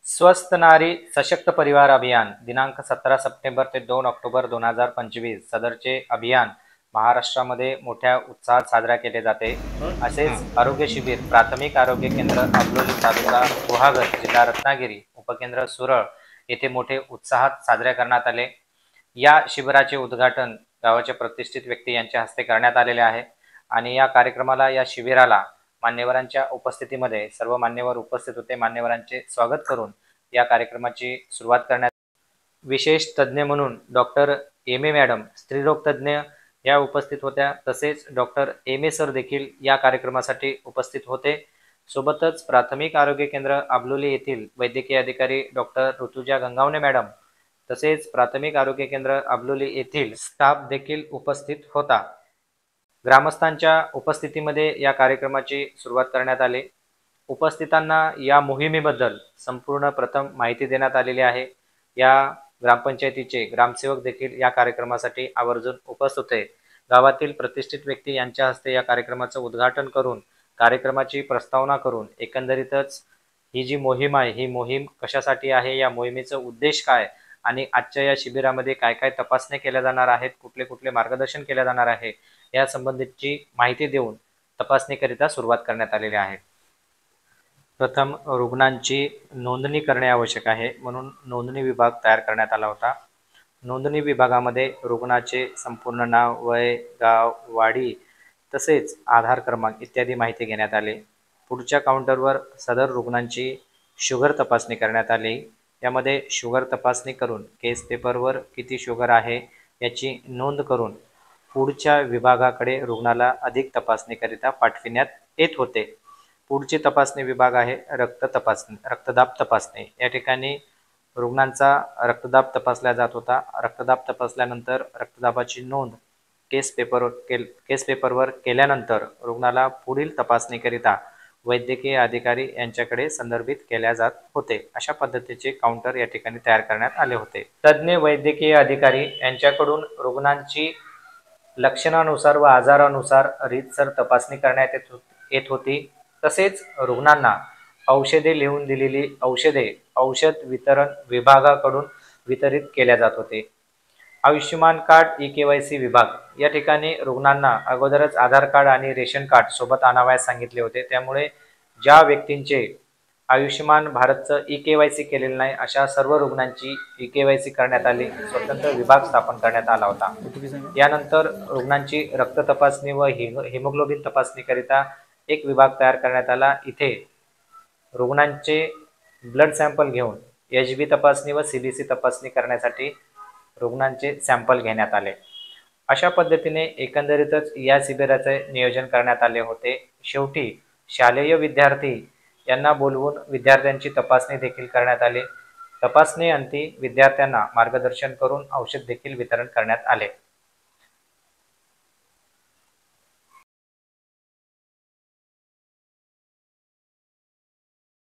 स्वस्थ नारी सशक्त परिवार अभियान दिनांक 17 सप्टेंबर ते 2 ऑक्टोबर 2025 सदरचे अभियान महाराष्ट्रामध्ये मोठ्या उत्साहात साजरा केले जाते। असेच आरोग्य शिबिर प्राथमिक आरोग्य केंद्र अबलोली तालुका गुहागर जिल्हा रत्नागिरी उपकेंद्र सुरळ येथे मोठे उत्साहात साजरे करण्यात आले। या शिबिराचे उद्घाटन गावाचे प्रतिष्ठित व्यक्ती यांच्या हस्ते करण्यात आलेले आहे आणि या कार्यक्रमाला या शिबिराला मान्यवरांच्या उपस्थितीमध्ये सर्व मान्यवर उपस्थित होते। मान्यवरांचे स्वागत करून या कार्यक्रमाची सुरुवात करण्यात विशेष तज्ञ म्हणून डॉक्टर एम ए मॅडम स्त्रीरोग तज्ञ या उपस्थित होत्या। तसेच डॉक्टर एम ए सर देखील या कार्यक्रमासाठी उपस्थित होते। सोबतच प्राथमिक आरोग्य केंद्र आबलोली येथील वैद्यकीय अधिकारी डॉक्टर ऋतुजा गंगावणे मॅडम तसेच प्राथमिक आरोग्य केंद्र आबलोली येथील स्टाफ देखील उपस्थित होता। ग्रामस्थांच्या उपस्थितीमध्ये या कार्यक्रमाची सुरुवात करण्यात आली। उपस्थितांना या मोहिमेबद्दल संपूर्ण प्रथम माहिती देण्यात आलेली आहे। या ग्रामपंचायतीचे ग्रामसेवक देखील या कार्यक्रमासाठी आवर्जून उपस्थित होते। गावातील प्रतिष्ठित व्यक्ती यांच्या हस्ते या कार्यक्रमाचं उद्घाटन करून कार्यक्रमाची प्रस्तावना करून एकंदरीतच ही जी मोहीम आहे ही मोहीम कशासाठी आहे, या मोहिमेचा उद्देश काय आणि आजच्या या शिबिरामध्ये काय काय तपासणी केल्या जाणार आहेत, कुठले कुठले मार्गदर्शन केले जाणार आहे या संबंधीची माहिती देऊन तपासणीकरिता सुरुवात करण्यात आलेली आहे। प्रथम रुग्णांची नोंदणी करणे आवश्यक आहे म्हणून नोंदणी विभाग तयार करण्यात आला होता। नोंदणी विभागामध्ये रुग्णाचे संपूर्ण नाव, वय, गाव, वाडी तसेच आधार क्रमांक इत्यादी माहिती घेण्यात आली। पुढच्या काउंटरवर सदर रुग्णांची शुगर तपासणी करण्यात आली। यामध्ये शुगर तपासणी करून केस पेपरवर किती शुगर आहे याची नोंद करून पुढच्या विभागाकडे रुग्णाला अधिक तपासणीकरिता पाठविण्यात येत होते। पुढची तपासणी विभाग आहे रक्तदाब तपासणी। या ठिकाणी रुग्णांचा रक्तदाब तपासला जात होता। रक्तदाब तपासल्यानंतर रक्तदाबाची नोंद केस पेपरवर केल्यानंतर रुग्णाला पुढील तपासणीकरिता वैद्यकीय अधिकारी यांच्याकडे संदर्भित केल्या जात होते। अशा पद्धतीचे काउंटर या ठिकाणी तयार करण्यात आले होते। तज्ञ वैद्यकीय अधिकारी यांच्याकडून रुग्णांची लक्षणानुसार व आजारानुसार रीतसर तपासणी करण्यात येत होती। तसेच रुग्णांना औषधे लिहून दिलेली औषध वितरण विभागाकडून वितरित केल्या जात होते। आयुष्यमान कार्ड EKYC विभाग या ठिकाणी रुग्णांना अगोदरच आधार कार्ड आणि रेशन कार्ड सोबत आणावयास सांगितले होते। त्यामुळे ज्या व्यक्तींचे आयुष्यमान भारतचं EKYC केलेलं नाही अशा सर्व रुग्णांची EKYC करण्यात आली। स्वतंत्र विभाग स्थापन करण्यात आला होता। यानंतर रुग्णांची रक्त तपासणी व हिमोग्लोबिन तपासणीकरिता एक विभाग तयार करण्यात आला। इथे रुग्णांचे ब्लड सॅम्पल घेऊन HB तपासणी व CBC तपासणी करण्यासाठी रुग्णांचे सॅम्पल घेण्यात आले। अशा पद्धतीने एकंदरीतच या शिबिराचे नियोजन करण्यात आले होते। शेवटी शालेय विद्यार्थी यांना बोलवून विद्यार्थ्यांची तपासणी देखील करण्यात आली। तपासणी अंती विद्यार्थ्यांना मार्गदर्शन करून औषध देखील वितरण करण्यात आले।